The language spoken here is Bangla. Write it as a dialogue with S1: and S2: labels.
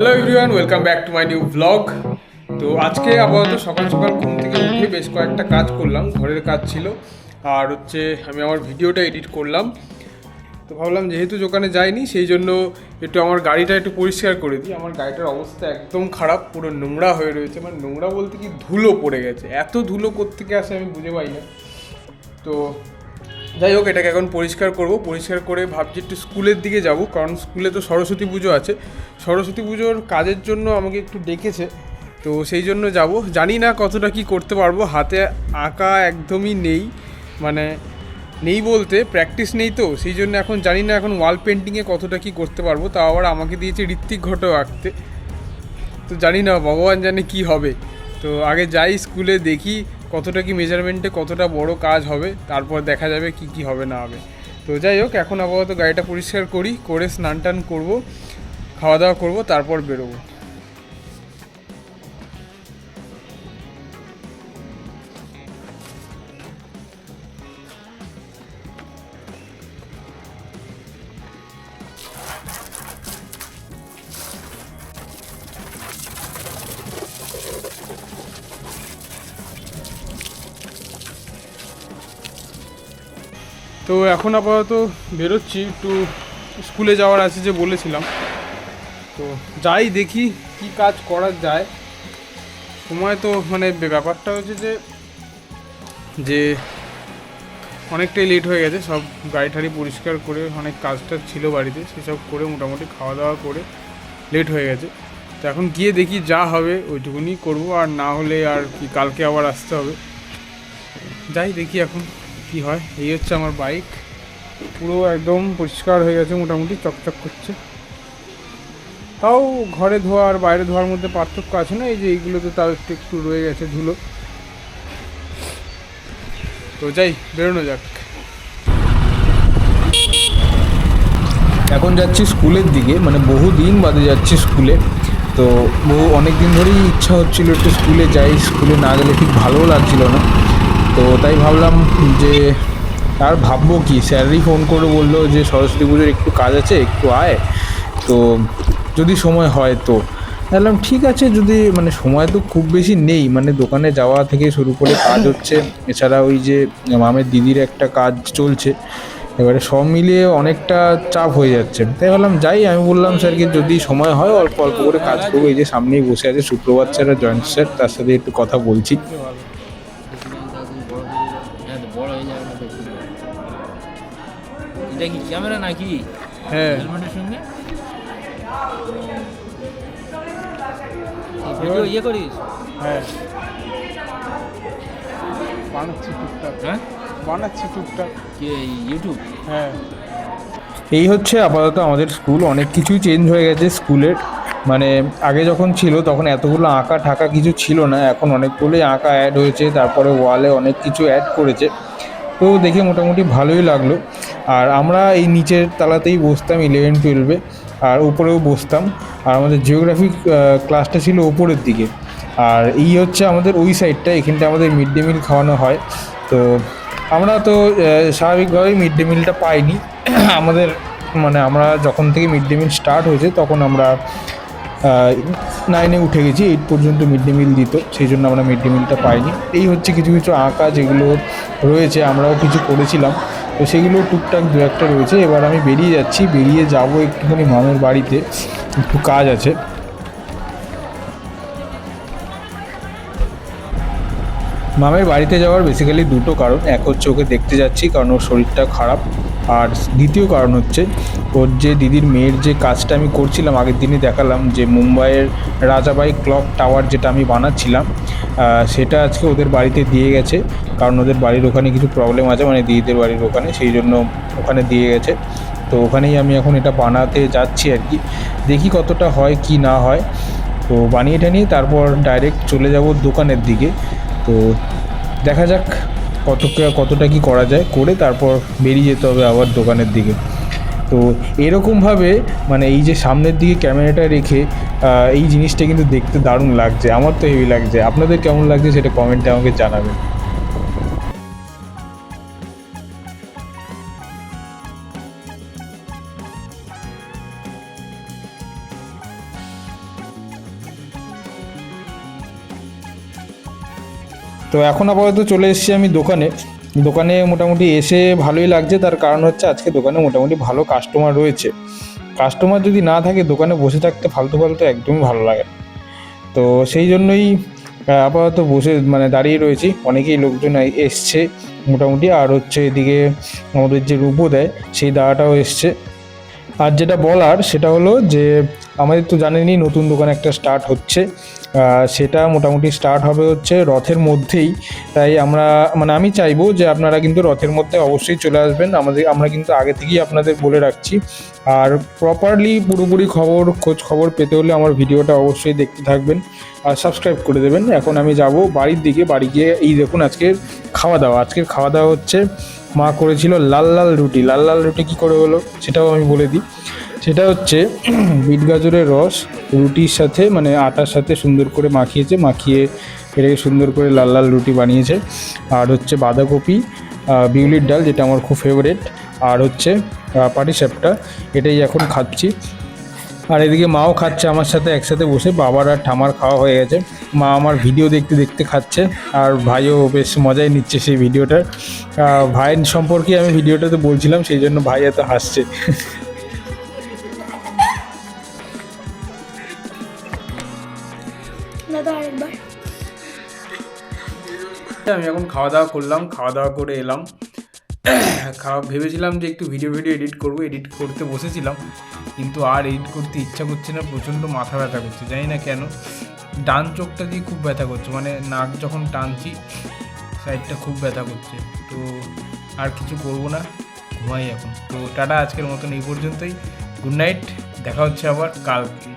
S1: Hello everyone, welcome back to my new blog. তো আজকে আপাতত সকাল সকাল ঘুম থেকে উঠে বেশ কয়েকটা কাজ করলাম, ঘরের কাজ ছিল আর আমি আমার ভিডিওটা এডিট করলাম। তো ভাবলাম যেহেতু দোকানে যাইনি সেই জন্য একটু আমার গাড়িটা একটু পরিষ্কার করে দিই। আমার গাড়িটার অবস্থা একদম খারাপ, পুরো নোংরা হয়ে রয়েছে, মানে নোংরা বলতে কি ধুলো পড়ে গেছে, এত ধুলো কোত্থেকে আসে আমি বুঝে পাই না। তো যাই হোক, এটাকে এখন পরিষ্কার করব, পরিষ্কার করে ভাবছি একটু স্কুলের দিকে যাব, কারণ স্কুলে তো সরস্বতী পুজো আছে। সরস্বতী পুজোর কাজের জন্য আমাকে একটু ডেকেছে, তো সেই জন্য যাব। জানি না কতটা কি করতে পারবো, হাতে আঁকা একদমই নেই, মানে নেই বলতে প্র্যাকটিস নেই, তো সেই জন্য এখন জানি না এখন ওয়াল পেন্টিংয়ে কতটা কি করতে পারবো। তাও আবার আমাকে দিয়েছে ঋত্বিক ঘটক আঁকতে, তো জানি না, ভগবান জানে কি হবে। তো আগে যাই স্কুলে, দেখি কতটা কি মেজারমেন্টে কতটা বড় কাজ হবে, তারপর দেখা যাবে কি কি হবে না হবে। তো যাই হোক, এখন আপাতত গাড়িটা পরিষ্কার করি, করে স্নান টান করবো, খাওয়া দাওয়া করবো, তারপর বেরোবো। তো এখন আপাতত বেরোচ্ছি, একটু স্কুলে যাওয়ার আছে যে বলেছিলাম। তো যাই, দেখি কি কাজ করা যায়। সময় তো মানে ব্যাপারটা হচ্ছে যে অনেকটাই লেট হয়ে গেছে, সব গাড়ি ঠাড়ি পরিষ্কার করে অনেক কাজটা ছিল বাড়িতে, সেসব করে মোটামুটি খাওয়া দাওয়া করে লেট হয়ে গেছে। তো এখন গিয়ে দেখি যা হবে ওইটুকুনি করবো, আর না হলে আর কি কালকে আবার আসতে হবে। যাই দেখি এখন কি হয়। এই হচ্ছে আমার বাইক, পুরো একদম পরিষ্কার হয়ে গেছে, মোটামুটি চকচক করছে। তাও ঘরে ধোয়া আর বাইরে ধোয়ার মধ্যে পার্থক্য আছে না, এই যে এইগুলোতে তাও একটু একটু রয়ে গেছে ধুলো। তো যাই, বেরোনো যাক।
S2: এখন যাচ্ছি স্কুলের দিকে, মানে বহুদিন বাদে যাচ্ছি স্কুলে। তো অনেক দিন ধরেই ইচ্ছা হচ্ছিল একটু স্কুলে যাই, স্কুলে না গেলে ঠিক ভালোও লাগছিল না। তো তাই ভাবলাম যে আর ভাববো কি, স্যারই ফোন করে বললো যে সরস্বতী পুজোর একটু কাজ আছে, একটু আয়। তো যদি সময় হয় তো বললাম ঠিক আছে, যদি মানে সময় তো খুব বেশি নেই, মানে দোকানে যাওয়া থেকে শুরু করে কাজ হচ্ছে, এছাড়া ওই যে মামের দিদির একটা কাজ চলছে, এবারে সব মিলিয়ে অনেকটা চাপ হয়ে যাচ্ছে। তাই ভাবলাম যাই, আমি বললাম স্যারকে যদি সময় হয় অল্প অল্প করে কাজ করবো। এই যে সামনেই বসে আছে সুপ্রভাত স্যার আর জয়েন্ট স্যার, তার সাথে একটু কথা বলছি।
S3: এটা কি ক্যামেরা নাকি?
S1: হ্যাঁ,
S3: হেলমেটের সঙ্গে ভিডিও ইয়ে করিস?
S1: হ্যাঁ, বানাচ্ছি টুকটাক,
S3: হ্যাঁ,
S1: বানাচ্ছি টুকটাক।
S3: কি ইউটিউব?
S1: হ্যাঁ,
S2: এই হচ্ছে আপাতত আমাদের স্কুল। অনেক কিছুই চেঞ্জ হয়ে গেছে স্কুলের, মানে আগে যখন ছিল তখন এতগুলো আঁকা ঠাকা কিছু ছিল না, এখন অনেকগুলোই আঁকা অ্যাড হয়েছে, তারপরে ওয়ালে অনেক কিছু অ্যাড করেছে। তো দেখে মোটামুটি ভালোই লাগলো। আর আমরা এই নিচের তালাতেই বসতাম 11-12-এ, আর উপরেও বসতাম। আর আমাদের জিওগ্রাফি ক্লাসটা ছিল ওপরের দিকে। আর এই হচ্ছে আমাদের ওই সাইডটা, এখানটা আমাদের মিড ডে মিল খাওয়ানো হয়। তো আমরা তো স্বাভাবিকভাবেই মিড ডে মিলটা পাইনি। আমাদের মানে আমরা যখন থেকে মিড ডে মিল স্টার্ট হয়েছে তখন আমরা 9-এ উঠে গেছি, 8 পর্যন্ত মিড ডে মিল দিত, সেই জন্য আমরা মিড ডে মিলটা পাইনি। এই হচ্ছে কিছু কিছু আঁকা যেগুলো রয়েছে, আমরাও কিছু করেছিলাম, তো সেগুলো টুকটাক দু একটা রয়েছে। এবার আমি বেরিয়ে যাচ্ছি, বেরিয়ে যাব একটুখানি মামের বাড়িতে, একটু কাজ আছে। মামের বাড়িতে যাওয়ার বেসিক্যালি দুটো কারণ, এক হচ্ছে ওকে দেখতে যাচ্ছি কারণ ওর শরীরটা খারাপ, আর দ্বিতীয় কারণ হচ্ছে ওর যে দিদির মেয়ের যে কাজটা আমি করছিলাম, আগের দিনই দেখালাম যে মুম্বাইয়ের রাজাবাই ক্লক টাওয়ার যেটা আমি বানাচ্ছিলাম, সেটা আজকে ওদের বাড়িতে দিয়ে গেছে। কারণ ওদের বাড়ির ওখানে কিছু প্রবলেম আছে, মানে দিদিদের বাড়ির ওখানে, সেই জন্য ওখানে দিয়ে গেছে। তো ওখানেই আমি এখন এটা বানাতে যাচ্ছি আর কি, দেখি কতটা হয় কি না হয়। তো বানিয়ে টানিয়ে তারপর ডাইরেক্ট চলে যাব দোকানের দিকে। তো দেখা যাক কতটা কি করা যায়, করে তারপর বেরিয়ে যেতে হবে আবার দোকানের দিকে। তো এরকমভাবে মানে এই যে সামনের দিকে ক্যামেরাটা রেখে এই জিনিসটা কিন্তু দেখতে দারুণ লাগছে, আমার তো হেভি লাগছে। আপনাদের কেমন লাগছে সেটা কমেন্টে আমাকে জানাবেন। তো এখন আপাতত চলে এসেছি আমি দোকানে মোটামুটি এসে ভালোই লাগছে। তার কারণ হচ্ছে আজকে দোকানে মোটামুটি ভালো কাস্টমার রয়েছে। কাস্টমার যদি না থাকে দোকানে বসে থাকতে ফালতু একদমই ভালো লাগে না। তো সেই জন্যই আপাতত বসে দাঁড়িয়ে রয়েছি। অনেকেই লোকজন এসছে মোটামুটি। আর হচ্ছে এদিকে আমাদের যে রূপোদয় সেই দাদাটাও এসছে। আর যেটা বলার সেটা হলো যে আমাদের তো জানেনই নতুন দোকান একটা স্টার্ট হচ্ছে। সেটা মোটামুটি স্টার্ট হবে হচ্ছে রথের মধ্যেই। তাই আমি চাইবো যে আপনারা কিন্তু রথের মধ্যে অবশ্যই চলে আসবেন। আমরা কিন্তু আগে থেকেই আপনাদের বলে রাখছি। আর প্রপারলি পুরোপুরি খোঁজ খবর পেতে হলে আমার ভিডিওটা অবশ্যই দেখতে থাকবেন আর সাবস্ক্রাইব করে দেবেন। এখন আমি যাব বাড়ির দিকে। বাড়ি গিয়ে এই দেখুন আজকের খাওয়া দাওয়া হচ্ছে মা করেছিল লাল লাল রুটি। কী করে হলো সেটাও আমি বলে দিই। সেটা হচ্ছে বিট গাজরের রস রুটির সাথে আটার সাথে সুন্দর করে মাখিয়ে এটাকে সুন্দর করে লাল লাল রুটি বানিয়েছে। আর হচ্ছে বাঁধাকপি বিউলির ডাল, যেটা আমার খুব ফেভারিট, আর হচ্ছে পাটিসাপটা। এটাই এখন খাচ্ছি। আর এদিকে মাও খাচ্ছে আমার সাথে একসাথে বসে। বাবার আর ঠামার খাওয়া হয়ে গেছে। মা আমার ভিডিও দেখতে খাচ্ছে, আর ভাইও বেশ মজাই নিচ্ছে সেই ভিডিওটার। ভাইয়ের সম্পর্কে আমি ভিডিওটাতে বলছিলাম, সেই জন্য ভাই এত হাসছে। আমি এখন খাওয়া দাওয়া করে এলাম। ভেবেছিলাম যে একটু ভিডিও এডিট করতে বসেছিলাম, কিন্তু আর এডিট করতে ইচ্ছা করছে না। প্রচণ্ড মাথা ব্যথা করছে, জানি না কেন। ডান চোখটা দিয়ে খুব ব্যথা করছে, নাক যখন টানছি সাইডটা খুব ব্যথা করছে। তো আর কিছু করব না, ঘুমাই এখন। তো টাটা, আজকের মতন এই পর্যন্তই। গুড নাইট, দেখা হচ্ছে আবার কালকে।